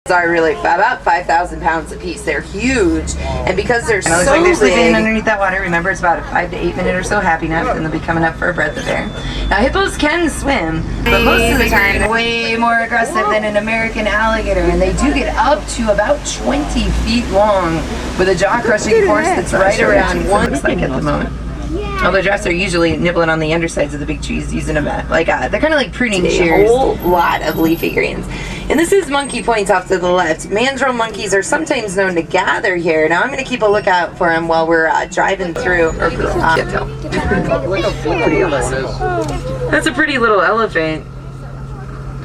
Are really about 5,000 pounds a piece. They're huge, and because they're so like they're sleeping big, underneath that water. Remember, it's about a 5 to 8 minute or so happy nap, and they'll be coming up for a breath of air. Now, hippos can swim, but most of the time they're way more aggressive than an American alligator, and they do get up to about 20 feet long with a jaw-crushing force that's right around one. Looks like at the moment. Although giraffes are usually nibbling on the undersides of the big trees using them they're kind of like pruning shears. A whole lot of leafy greens. And this is Monkey Point off to the left. Mandrill monkeys are sometimes known to gather here. Now I'm going to keep a lookout for them while we're driving through. Can't tell. Pretty awesome. That's a pretty little elephant.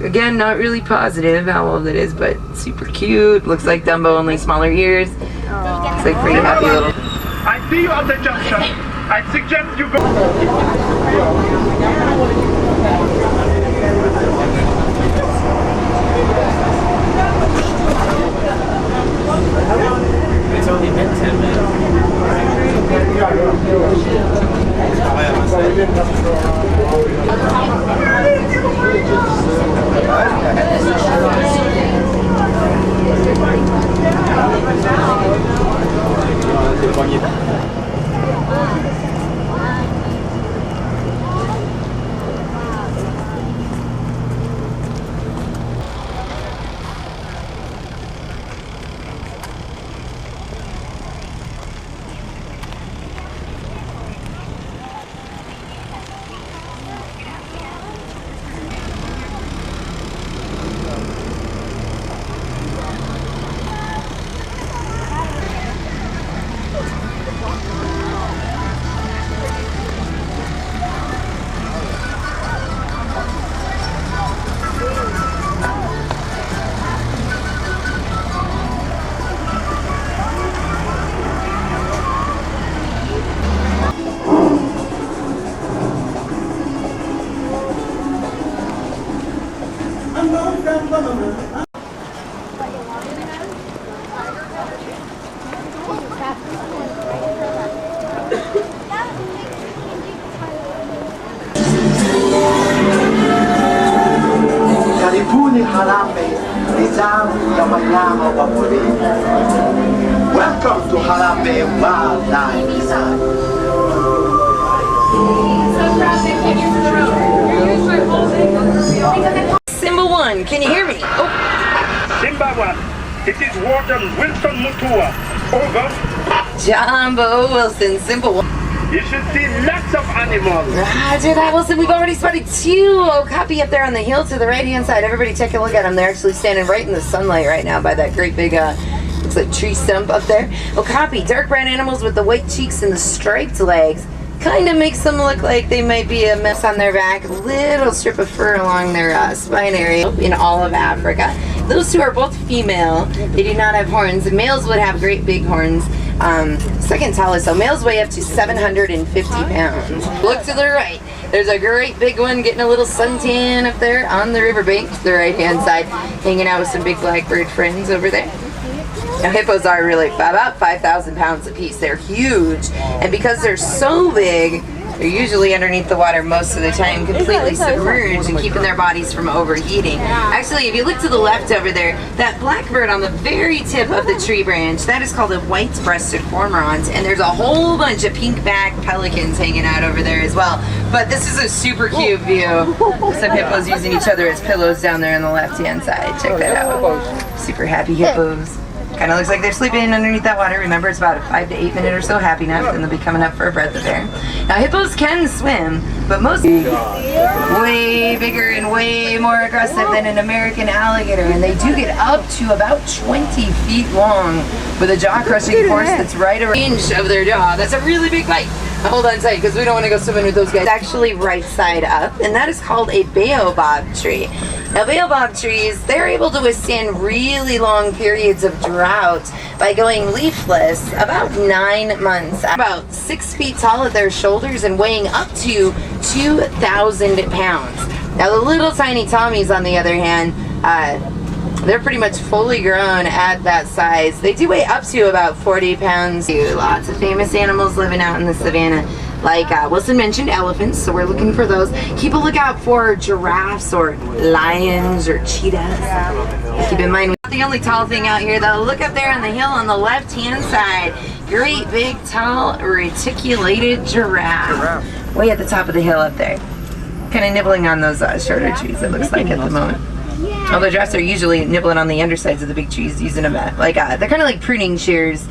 Again, not really positive how old it is, but super cute. Looks like Dumbo, only smaller ears. Looks like pretty happy little. I see you at the junction. I suggest you go. It's only been 10 minutes. Karibuni Harambee, nizam ya wanyama wa porini. Welcome to Harambee Wildlife Reserve. Symbol 1, can you hear me? Oh. Simba 1, it is Warden Wilson Mutua. Over. Jumbo Wilson, Symbol 1. You should see lots of animals. Roger that, Wilson. We've already spotted 2. Oh, copy up there on the hill to the right-hand side. Everybody take a look at them. They're actually standing right in the sunlight right now by that great big, looks like tree stump up there. Oh, copy. Dark brown animals with the white cheeks and the striped legs. Kind of makes them look like they might be a mess on their back. Little strip of fur along their spine area in all of Africa. Those 2 are both female. They do not have horns. The males would have great big horns. Second tallest, so males weigh up to 750 pounds. Look to the right. There's a great big one getting a little suntan up there on the riverbank to the right-hand side, hanging out with some big blackbird friends over there. Now, hippos are really about 5,000 pounds a piece. They're huge, and because they're so big, they're usually underneath the water most of the time, completely submerged and keeping their bodies from overheating. Actually, if you look to the left over there, that blackbird on the very tip of the tree branch, that is called a white-breasted cormorant, and there's a whole bunch of pink-backed pelicans hanging out over there as well. But this is a super cute view. Some hippos using each other as pillows down there on the left-hand side. Check that out. Super happy hippos. Kind of looks like they're sleeping underneath that water. Remember, it's about a 5 to 8 minute or so happy nap, and they'll be coming up for a breath of air. Now, hippos can swim, but most way bigger and way more aggressive than an American alligator, and they do get up to about 20 feet long with a jaw-crushing force that's right around the inch of their jaw. That's a really big bite. Hold on tight, because we don't want to go swimming with those guys. It's actually right side up, and that is called a baobab tree. Now, baobab trees, they're able to withstand really long periods of drought by going leafless about 9 months. About 6 feet tall at their shoulders and weighing up to 2,000 pounds. Now, the little tiny Tommies, on the other hand, they're pretty much fully grown at that size. They do weigh up to about 40 pounds. Lots of famous animals living out in the savannah. Like Wilson mentioned, elephants, so we're looking for those. Keep a lookout for giraffes or lions or cheetahs. Keep in mind, the only tall thing out here though. Look up there on the hill on the left-hand side. Great big tall reticulated giraffe. Way at the top of the hill up there. Kind of nibbling on those shorter trees, it looks like at the moment. Although giraffes are usually nibbling on the undersides of the big trees using them like they're kind of like pruning shears.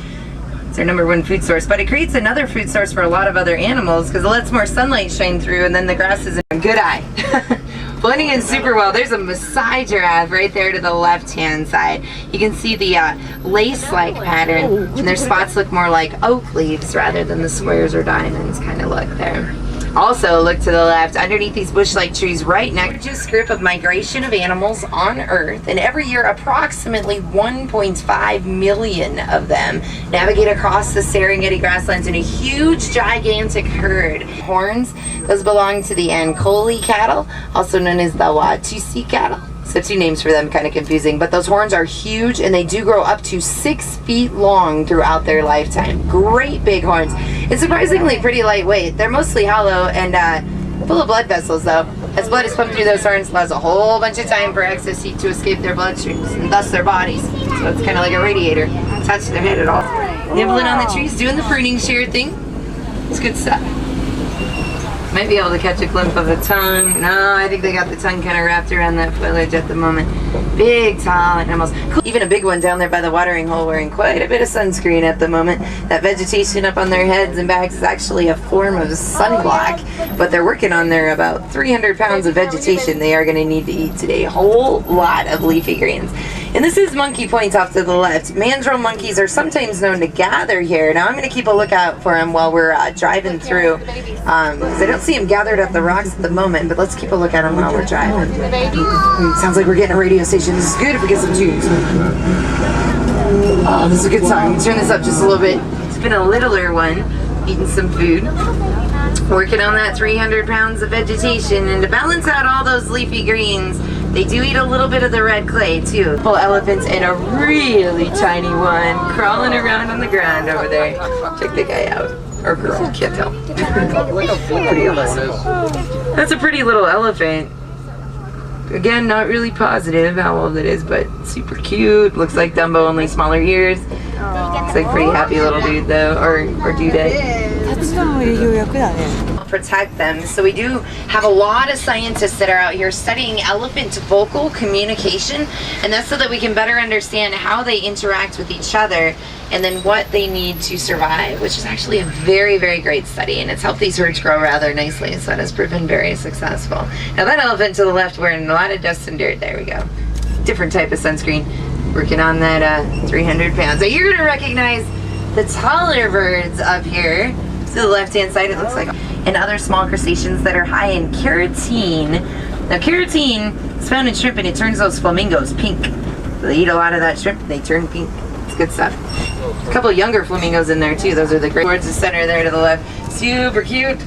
It's their #1 food source, but it creates another food source for a lot of other animals because it lets more sunlight shine through, and then the grass is in good eye. Blending in super well. There's a Maasai giraffe right there to the left-hand side. You can see the lace-like pattern, and their spots look more like oak leaves rather than the squares or diamonds kind of look there. Also, look to the left, underneath these bush-like trees right next to a group of migration of animals on Earth, and every year approximately 1.5 million of them navigate across the Serengeti grasslands in a huge, gigantic herd. Horns, those belong to the Ankole cattle, also known as the Watusi cattle. So 2 names for them, kind of confusing, but those horns are huge and they do grow up to 6 feet long throughout their lifetime. Great big horns. It's surprisingly pretty lightweight. They're mostly hollow and full of blood vessels though. As blood is pumped through those horns, allows a whole bunch of time for excess heat to escape their bloodstreams and thus their bodies. So it's kind of like a radiator attached to their head at all. Nibbling on the trees, doing the pruning shear thing. It's good stuff. Might be able to catch a glimpse of a tongue. No, I think they got the tongue kind of wrapped around that foliage at the moment. Big, tall animals. Cool. Even a big one down there by the watering hole wearing quite a bit of sunscreen at the moment. That vegetation up on their heads and backs is actually a form of sunblock, but they're working on their about 300 pounds of vegetation they are going to need to eat today. A whole lot of leafy greens. And this is Monkey Point off to the left. Mandrill monkeys are sometimes known to gather here. Now I'm going to keep a lookout for them while we're driving through, because I don't see them gathered at the rocks at the moment, but let's keep a look at them while we're driving. Sounds like we're getting a radio station. This is good if we get some tunes. Oh, this is a good song. Turn this up just a little bit. It's been a littler one, eating some food. Working on that 300 pounds of vegetation, and to balance out all those leafy greens, they do eat a little bit of the red clay too. Full elephants and a really tiny one crawling around on the ground over there. Check the guy out. Or girl, can't tell. Pretty awesome. That's a pretty little elephant. Again, not really positive how old it is, but super cute. Looks like Dumbo, only smaller ears. Looks like pretty happy little dude though, or dudette. Protect them. So we do have a lot of scientists that are out here studying elephant vocal communication, and that's so that we can better understand how they interact with each other and then what they need to survive, which is actually a very, very great study, and it's helped these herds grow rather nicely, so that has proven very successful. Now that elephant to the left wearing a lot of dust and dirt, there we go. Different type of sunscreen, working on that 300 pounds. So you're gonna recognize the taller birds up here. To the left-hand side, it looks like, and other small crustaceans that are high in carotene. Now, carotene is found in shrimp, and it turns those flamingos pink. So they eat a lot of that shrimp, and they turn pink. It's good stuff. A couple of younger flamingos in there, too. Those are the great. Towards the center there to the left. Super cute.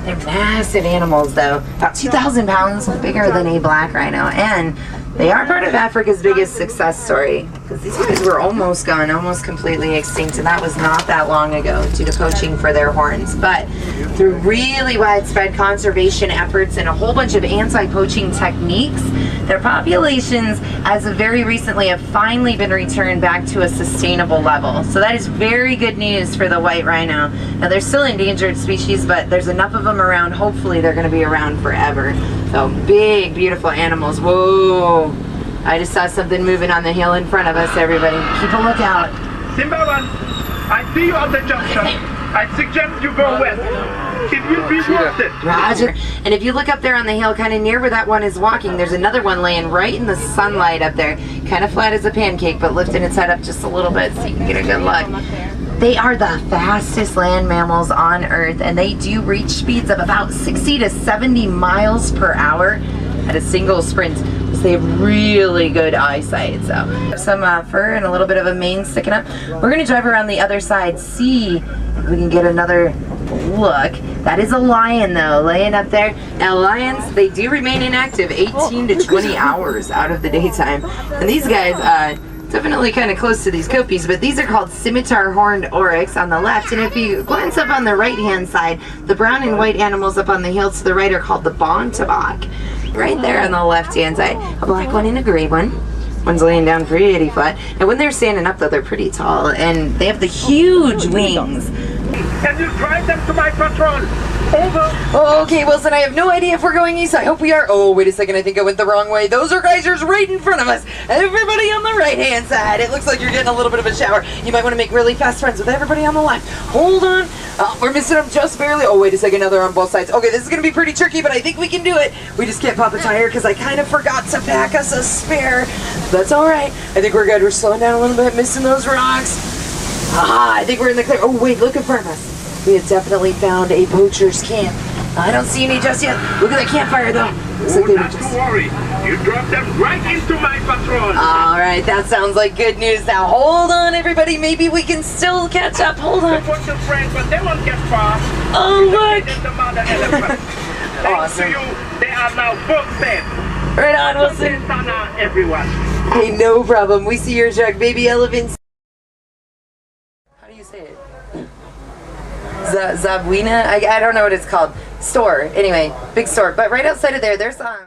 They're massive animals, though. About 2,000 pounds, bigger than a black rhino. And they are part of Africa's biggest success story, because these guys were almost gone, almost completely extinct, and that was not that long ago due to poaching for their horns. But through really widespread conservation efforts and a whole bunch of anti-poaching techniques, their populations, as of very recently, have finally been returned back to a sustainable level. So that is very good news for the white rhino. Now, they're still endangered species, but there's enough of them around. Hopefully, they're going to be around forever. So big, beautiful animals. Whoa! I just saw something moving on the hill in front of us, everybody. Keep a lookout. Simba 1, I see you at the junction. I suggest you go west. It will be worth it. Roger. And if you look up there on the hill, kind of near where that one is walking, there's another one laying right in the sunlight up there. Kind of flat as a pancake, but lifting its head up just a little bit so you can get a good look. They are the fastest land mammals on Earth, and they do reach speeds of about 60 to 70 miles per hour at a single sprint. So they have really good eyesight. So some fur and a little bit of a mane sticking up. We're going to drive around the other side, see if we can get another look. That is a lion, though, laying up there. Now, lions, they do remain inactive 18 to 20 hours out of the daytime. And these guys, definitely kind of close to these copies, but these are called scimitar horned oryx on the left. And if you glance up on the right-hand side, the brown and white animals up on the hill to the right are called the bontabak. Right there on the left-hand side. A black one and a gray one. One's laying down pretty flat. And when they're standing up, though, they're pretty tall. And they have the huge wings. Can you drive them to my patrol? Over. Oh, okay, Wilson, I have no idea if we're going east. I hope we are. Oh, wait a second. I think I went the wrong way. Those are geysers right in front of us. Everybody on the right-hand side. It looks like you're getting a little bit of a shower. You might want to make really fast friends with everybody on the left. Hold on. We're missing them just barely. Oh, wait a second. Now they're on both sides. Okay, this is going to be pretty tricky, but I think we can do it. We just can't pop a tire because I kind of forgot to pack us a spare. That's all right. I think we're good. We're slowing down a little bit, missing those rocks. Aha, I think we're in the clear. Oh, wait, look in front of us. We have definitely found a poacher's camp. I don't see any just yet. Look at that campfire, though. Looks like they were Not to worry. You drop them right into my patrol. All right, that sounds like good news. Now, hold on, everybody. Maybe we can still catch up. Hold on. The poacher friends, but they won't get far. Oh, look. The mother elephant. Thanks Awesome. to you, they are now both safe. Right on, Wilson. Sana, everyone. Hey, no problem. We see your truck, baby elephants. How do you say it? Zabwina? I don't know what it's called. Store. Anyway, big store. But right outside of there, there's